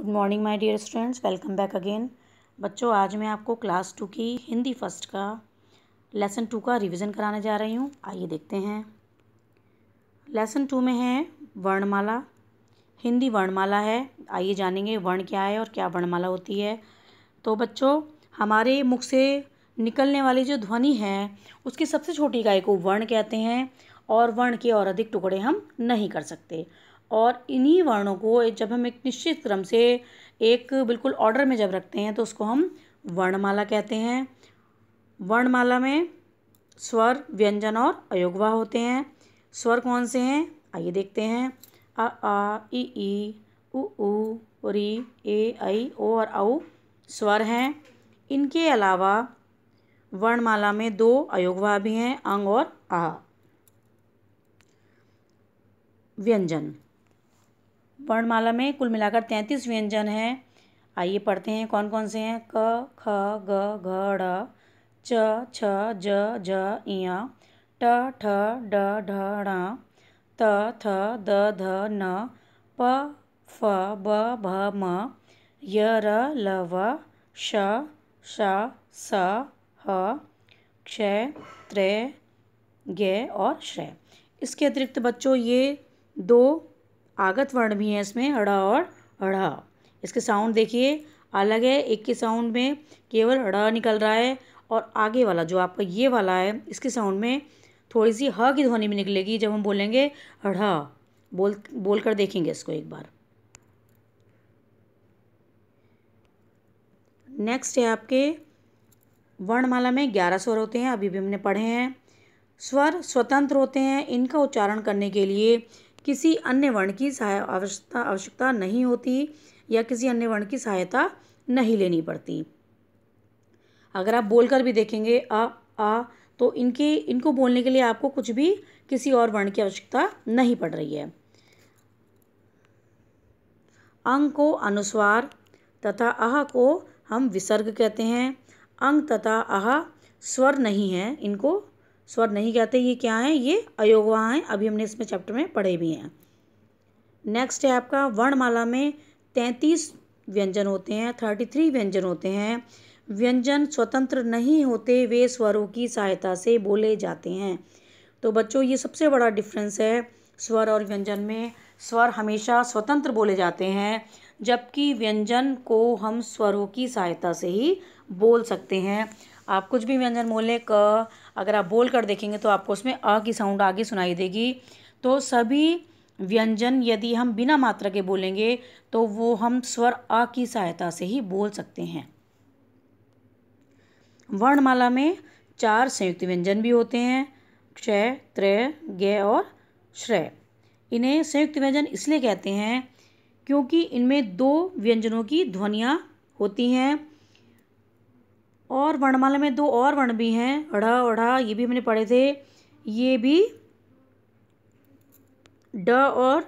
Good morning my dear students, welcome back again. बच्चों, आज मैं आपको क्लास 2 की हिंदी फर्स्ट का लेसन 2 का रिवीजन कराने जा रही हूँ। आइए देखते हैं। लेसन 2 में है वर्णमाला, हिंदी वर्णमाला है। आइए जानेंगे वर्ण क्या है और क्या वर्णमाला होती है। तो बच्चों, हमारे मुख से निकलने वाली जो ध्वनि है उसकी सबसे छोटी इकाई को वर्ण कहते हैं और वर्ण के और अधिक टुकड़े हम नहीं कर सकते। और इन्हीं वर्णों को जब हम एक निश्चित क्रम से एक बिल्कुल ऑर्डर में जब रखते हैं तो उसको हम वर्णमाला कहते हैं। वर्णमाला में स्वर, व्यंजन और अयोगवा होते हैं। स्वर कौन से हैं आइए देखते हैं। अ आ ई उ री ए ऐ ओ और औ स्वर हैं। इनके अलावा वर्णमाला में 2 अयोगवा भी हैं, अंग और आ। व्यंजन, वर्णमाला में कुल मिलाकर 33 व्यंजन हैं। आइए पढ़ते हैं कौन कौन से हैं। क, ख, ग, घ, ड़, च, छ, ज, झ, ञ, ट, ठ, ड, ढ, ण, त, थ, द, ध, न, प, फ, ब, भ, म, य, र, ल, व, श, श, स, ह, क्ष, त्रै, ज्ञ और श्रय। इसके अतिरिक्त बच्चों ये 2 आगत वर्ण भी हैं इसमें, ड़ और ढ़। इसके साउंड देखिए अलग है। एक के साउंड में केवल ड़ निकल रहा है और आगे वाला जो आपका ये वाला है इसके साउंड में थोड़ी सी ह की ध्वनि भी निकलेगी जब हम बोलेंगे ढ़। बोल कर देखेंगे इसको एक बार। नेक्स्ट है आपके वर्णमाला में 11 स्वर होते हैं, अभी भी हमने पढ़े हैं। स्वर स्वतंत्र होते हैं, इनका उच्चारण करने के लिए किसी अन्य वर्ण की आवश्यकता नहीं होती या किसी अन्य वर्ण की सहायता नहीं लेनी पड़ती। अगर आप बोलकर भी देखेंगे आ तो इनको बोलने के लिए आपको कुछ भी किसी और वर्ण की आवश्यकता नहीं पड़ रही है। अंग को अनुस्वार तथा अह को हम विसर्ग कहते हैं। अंग तथा अह स्वर नहीं है, इनको स्वर नहीं कहते। ये क्या है? ये अयोगवा हैं। अभी हमने इसमें चैप्टर में पढ़े भी हैं। नेक्स्ट है आपका वर्णमाला में 33 व्यंजन होते हैं, 33 व्यंजन होते हैं। व्यंजन स्वतंत्र नहीं होते, वे स्वरों की सहायता से बोले जाते हैं। तो बच्चों, ये सबसे बड़ा डिफरेंस है स्वर और व्यंजन में। स्वर हमेशा स्वतंत्र बोले जाते हैं जबकि व्यंजन को हम स्वरों की सहायता से ही बोल सकते हैं। आप कुछ भी व्यंजन बोलें, क, अगर आप बोल कर देखेंगे तो आपको उसमें अ की साउंड आगे सुनाई देगी। तो सभी व्यंजन यदि हम बिना मात्रा के बोलेंगे तो वो हम स्वर अ की सहायता से ही बोल सकते हैं। वर्णमाला में 4 संयुक्त व्यंजन भी होते हैं, क्ष, त्रै, ज्ञ और श्रय। इन्हें संयुक्त व्यंजन इसलिए कहते हैं क्योंकि इनमें 2 व्यंजनों की ध्वनियाँ होती हैं। और वर्णमाला में 2 और वर्ण भी हैं, ढ़ और ढ़, ये भी हमने पढ़े थे। ये भी ड और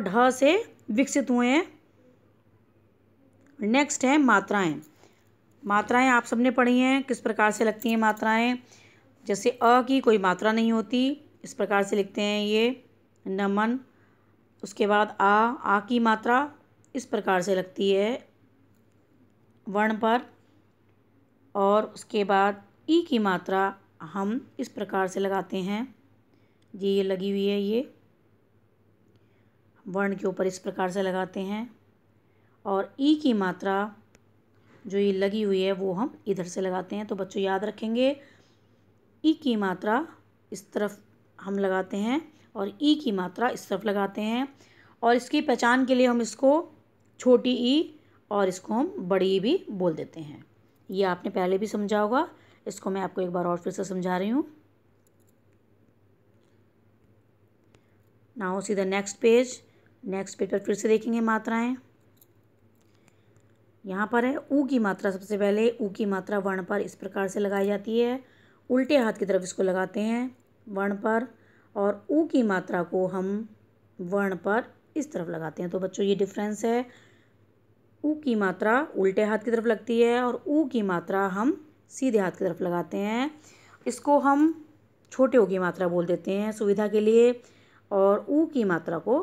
ढ से विकसित हुए हैं। नेक्स्ट है मात्राएं। मात्राएं आप सबने पढ़ी हैं, किस प्रकार से लगती हैं मात्राएं। जैसे अ की कोई मात्रा नहीं होती, इस प्रकार से लिखते हैं ये नमन। उसके बाद आ की मात्रा इस प्रकार से लगती है वर्ण पर। और उसके बाद ई की मात्रा हम इस प्रकार से लगाते हैं जी, ये लगी हुई है, ये वर्ण के ऊपर इस प्रकार से लगाते हैं। और ई की मात्रा जो ये लगी हुई है वो हम इधर से लगाते हैं। तो बच्चों याद रखेंगे, ई की मात्रा इस तरफ हम लगाते हैं और ई की मात्रा इस तरफ लगाते हैं। और इसकी पहचान के लिए हम इसको छोटी ई और इसको हम बड़ी ई भी बोल देते हैं। ये आपने पहले भी समझा होगा, इसको मैं आपको एक बार और फिर से समझा रही हूँ। Now see the next page पर फिर से देखेंगे मात्राएं। यहाँ पर है ऊ की मात्रा। सबसे पहले ऊ की मात्रा वर्ण पर इस प्रकार से लगाई जाती है, उल्टे हाथ की तरफ इसको लगाते हैं वर्ण पर, और ऊ की मात्रा को हम वर्ण पर इस तरफ लगाते हैं। तो बच्चों ये डिफरेंस है, ऊ की मात्रा उल्टे हाथ की तरफ लगती है और ऊ की मात्रा हम सीधे हाथ की तरफ लगाते हैं। इसको हम छोटे ऊ की मात्रा बोल देते हैं सुविधा के लिए, और ऊ की मात्रा को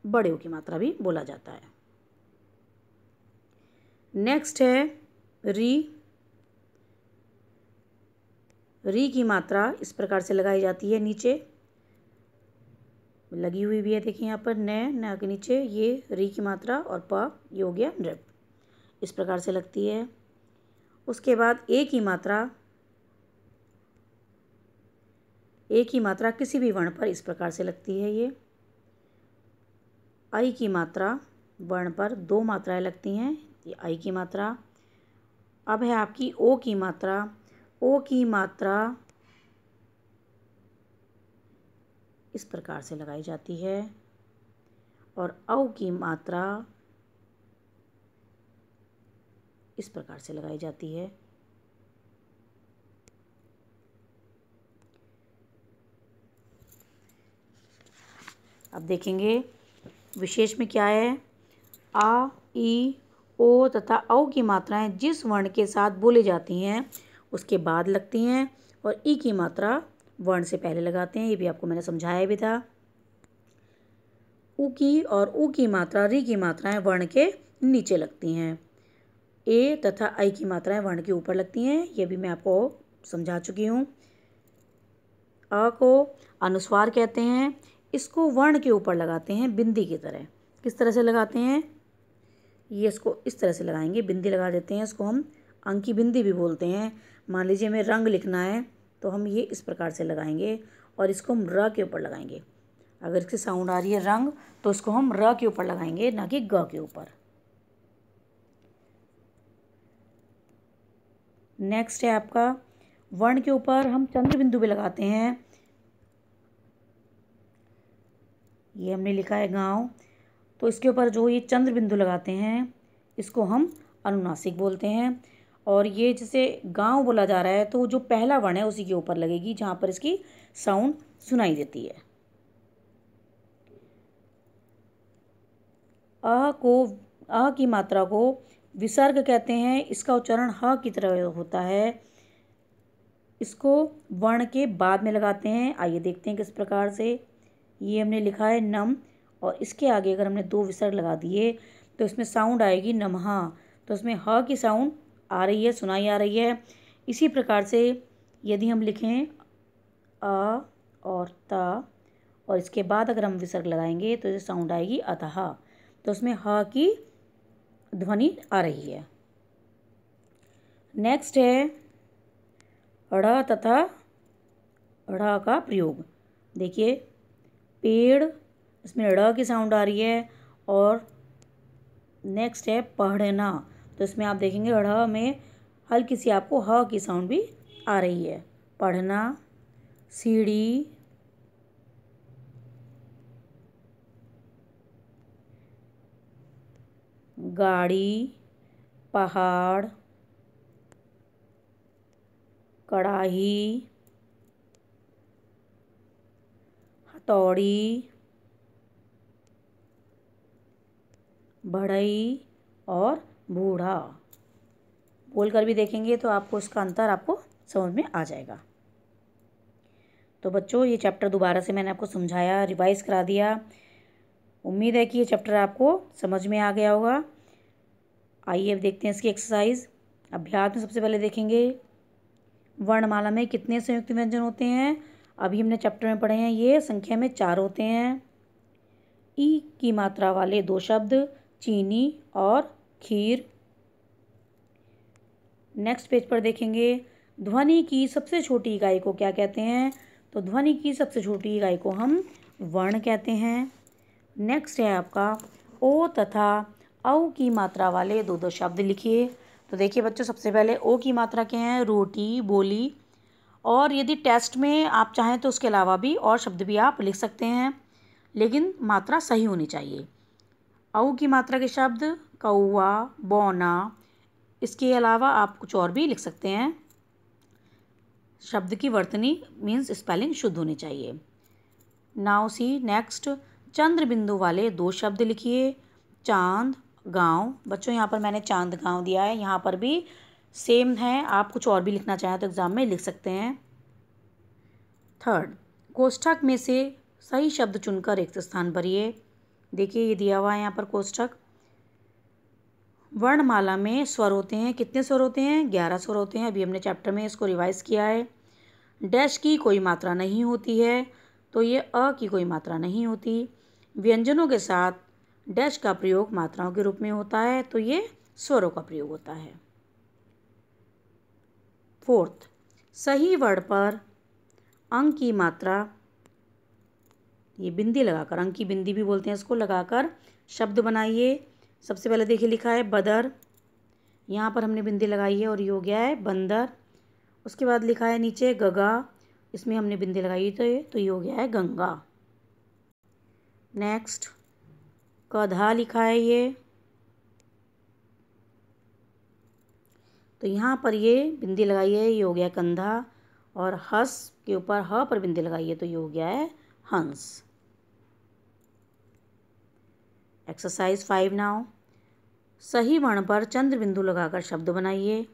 बड़े ऊ की मात्रा भी बोला जाता है। नेक्स्ट है री। री की मात्रा इस प्रकार से लगाई जाती है, नीचे लगी हुई भी है, देखिए यहाँ पर न के नीचे ये री की मात्रा, और प ये हो गया नृप, इस प्रकार से लगती है। उसके बाद ए की मात्रा किसी भी वर्ण पर इस प्रकार से लगती है। ये आई की मात्रा वर्ण पर 2 मात्राएं लगती हैं, ये आई की मात्रा। अब है आपकी ओ की मात्रा। ओ की मात्रा इस प्रकार से लगाई जाती है, और औ की मात्रा इस प्रकार से लगाई जाती है। अब देखेंगे विशेष में क्या है। आ, ई, ओ तथा औ की मात्राएं जिस वर्ण के साथ बोली जाती हैं उसके बाद लगती हैं, और ई की मात्रा वर्ण से पहले लगाते हैं, ये भी आपको मैंने समझाया भी था। उ की और ऊ की मात्रा, री की मात्राएं वर्ण के नीचे लगती हैं। ए तथा आई की मात्राएं वर्ण के ऊपर लगती हैं, ये भी मैं आपको समझा चुकी हूँ। अ को अनुस्वार कहते हैं, इसको वर्ण के ऊपर लगाते हैं बिंदी की तरह। किस तरह से लगाते हैं, ये इसको इस तरह से लगाएंगे, बिंदी लगा देते हैं, इसको हम अंकी बिंदी भी बोलते हैं। मान लीजिए हमें रंग लिखना है तो हम ये इस प्रकार से लगाएंगे, और इसको हम र के ऊपर लगाएंगे। अगर इसकी साउंड आ रही है रंग, तो इसको हम र के ऊपर लगाएंगे, ना कि ग के ऊपर। नेक्स्ट है आपका वर्ण के ऊपर हम चंद्र बिंदु भी लगाते हैं। ये हमने लिखा है गांव, तो इसके ऊपर जो ये चंद्र बिंदु लगाते हैं इसको हम अनुनासिक बोलते हैं। और ये जैसे गांव बोला जा रहा है तो जो पहला वर्ण है उसी के ऊपर लगेगी जहाँ पर इसकी साउंड सुनाई देती है। अ की मात्रा को विसर्ग कहते हैं, इसका उच्चारण ह की तरह होता है। इसको वर्ण के बाद में लगाते हैं, आइए देखते हैं किस प्रकार से। ये हमने लिखा है नम, और इसके आगे अगर हमने 2 विसर्ग लगा दिए तो इसमें साउंड आएगी नमहा, तो इसमें ह की साउंड आ रही है, सुनाई आ रही है। इसी प्रकार से यदि हम लिखें अ और त, और इसके बाद अगर हम विसर्ग लगाएंगे तो ये साउंड आएगी अतः, तो उसमें ह की ध्वनि आ रही है। नेक्स्ट है ढ़ तथा ढ़ का प्रयोग। देखिए पेड़, इसमें ढ़ की साउंड आ रही है। और नेक्स्ट है पढ़ना, तो इसमें आप देखेंगे ढ़ में हल्की सी आपको ह की साउंड भी आ रही है। पढ़ना, सीढ़ी, गाड़ी, पहाड़, कड़ाही, हथौड़ी, बढ़ई और बूढ़ा। बोलकर भी देखेंगे तो आपको इसका अंतर आपको समझ में आ जाएगा। तो बच्चों ये चैप्टर दोबारा से मैंने आपको समझाया, रिवाइज करा दिया। उम्मीद है कि ये चैप्टर आपको समझ में आ गया होगा। आइए अब देखते हैं इसकी एक्सरसाइज। अभ्यास में सबसे पहले देखेंगे वर्णमाला में कितने संयुक्त व्यंजन होते हैं। अभी हमने चैप्टर में पढ़े हैं, ये संख्या में 4 होते हैं। ई की मात्रा वाले 2 शब्द, चीनी और खीर। नेक्स्ट पेज पर देखेंगे ध्वनि की सबसे छोटी इकाई को क्या कहते हैं। तो ध्वनि की सबसे छोटी इकाई को हम वर्ण कहते हैं। नेक्स्ट है आपका ओ तथा औ की मात्रा वाले 2 शब्द लिखिए। तो देखिए बच्चों सबसे पहले ओ की मात्रा क्या है, रोटी, बोली। और यदि टेस्ट में आप चाहें तो उसके अलावा भी और शब्द भी आप लिख सकते हैं, लेकिन मात्रा सही होनी चाहिए। औ की मात्रा के शब्द कौआ, बौना, इसके अलावा आप कुछ और भी लिख सकते हैं। शब्द की वर्तनी मीन्स स्पेलिंग शुद्ध होनी चाहिए। नाउ सी नेक्स्ट चंद्र बिंदु वाले 2 शब्द लिखिए। चांद, गांव। बच्चों यहाँ पर मैंने चांद गांव दिया है, यहाँ पर भी सेम है, आप कुछ और भी लिखना चाहें तो एग्जाम में लिख सकते हैं। थर्ड, कोष्ठक में से सही शब्द चुनकर रिक्त स्थान भरिए। देखिए ये दिया हुआ है यहाँ पर कोष्ठक। वर्णमाला में स्वर होते हैं, कितने स्वर होते हैं? 11 स्वर होते हैं। अभी हमने चैप्टर में इसको रिवाइज किया है। डैश की कोई मात्रा नहीं होती है, तो ये अ की कोई मात्रा नहीं होती। व्यंजनों के साथ डैश का प्रयोग मात्राओं के रूप में होता है, तो ये स्वरों का प्रयोग होता है। फोर्थ, सही वर्ण पर अंक की मात्रा, ये बिंदी लगाकर, अंक की बिंदी भी बोलते हैं इसको, लगाकर शब्द बनाइए। सबसे पहले देखिए लिखा है बदर, यहाँ पर हमने बिंदी लगाई है और ये हो गया है बंदर। उसके बाद लिखा है नीचे गगा, इसमें हमने बिंदी लगाई तो ये हो गया है गंगा। नेक्स्ट कधा लिखा है ये, तो यहाँ पर ये बिंदी लगाई है, ये हो गया कंधा। और हस के ऊपर ह पर बिंदी लगाई है, तो ये हो गया है हंस। एक्सरसाइज 5 नाउ, सही वर्ण पर चंद्र बिंदु लगाकर शब्द बनाइए।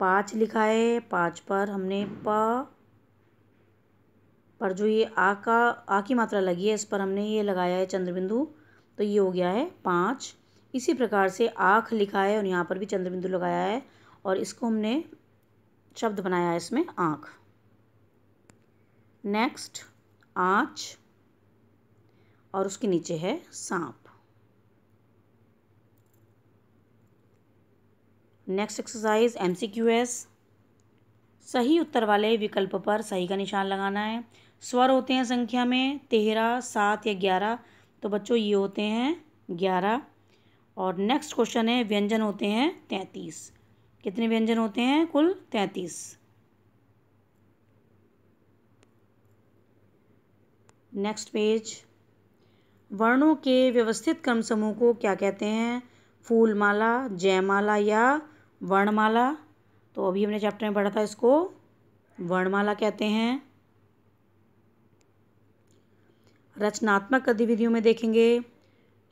5 लिखा है, 5 पर हमने प पर जो ये आ की मात्रा लगी है, इस पर हमने ये लगाया है चंद्र बिंदु, तो ये हो गया है 5। इसी प्रकार से आँख लिखा है और यहाँ पर भी चंद्र बिंदु लगाया है और इसको हमने शब्द बनाया है इसमें आँख। नेक्स्ट आँच और उसके नीचे है सांप। नेक्स्ट एक्सरसाइज MCQS, सही उत्तर वाले विकल्प पर सही का निशान लगाना है। स्वर होते हैं संख्या में 13, 7 या 11, तो बच्चों ये होते हैं 11। और नेक्स्ट क्वेश्चन है व्यंजन होते हैं 33। कितने व्यंजन होते हैं? कुल 33। नेक्स्ट पेज, वर्णों के व्यवस्थित क्रम समूह को क्या कहते हैं? फूलमाला, जयमाला या वर्णमाला। तो अभी हमने चैप्टर में पढ़ा था, इसको वर्णमाला कहते हैं। रचनात्मक गतिविधियों में देखेंगे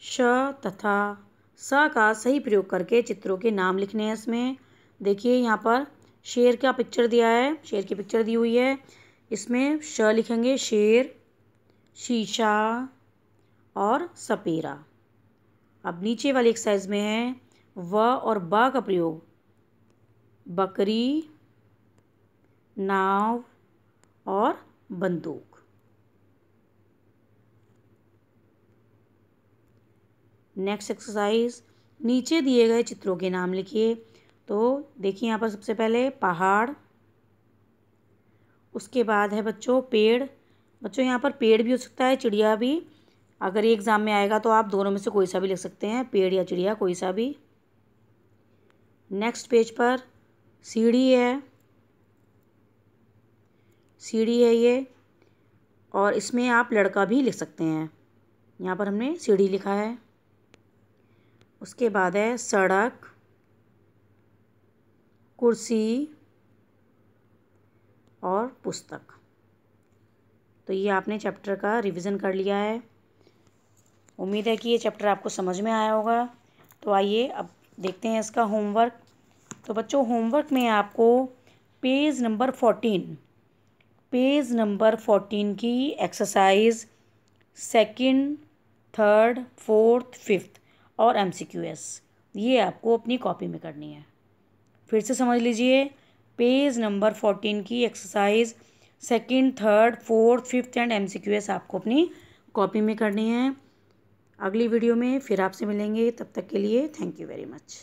श तथा स का सही प्रयोग करके चित्रों के नाम लिखने हैं। इसमें देखिए यहाँ पर शेर का पिक्चर दिया है, शेर की पिक्चर दी हुई है। इसमें श लिखेंगे शेर, शीशा और सपेरा। अब नीचे वाली एक्सरसाइज में है व और ब का प्रयोग, बकरी, नाव और बंदूक। नेक्स्ट एक्सरसाइज, नीचे दिए गए चित्रों के नाम लिखिए। तो देखिए यहाँ पर सबसे पहले पहाड़, उसके बाद है बच्चों पेड़। बच्चों यहाँ पर पेड़ भी हो सकता है, चिड़िया भी। अगर ये एग्ज़ाम में आएगा तो आप दोनों में से कोई सा भी लिख सकते हैं, पेड़ या चिड़िया, कोई सा भी। नेक्स्ट पेज पर सीढ़ी है, सीढ़ी है ये, और इसमें आप लड़का भी लिख सकते हैं। यहाँ पर हमने सीढ़ी लिखा है। उसके बाद है सड़क, कुर्सी और पुस्तक। तो ये आपने चैप्टर का रिवीजन कर लिया है। उम्मीद है कि ये चैप्टर आपको समझ में आया होगा। तो आइए अब देखते हैं इसका होमवर्क। तो बच्चों होमवर्क में आपको पेज नंबर 14 की exercise 2nd, 3rd, 4th, 5th और MCQS ये आपको अपनी कॉपी में करनी है। फिर से समझ लीजिए, पेज नंबर 14 की exercise 2nd, 3rd, 4th, 5th and MCQS आपको अपनी कॉपी में करनी है। अगली वीडियो में फिर आपसे मिलेंगे, तब तक के लिए थैंक यू वेरी मच।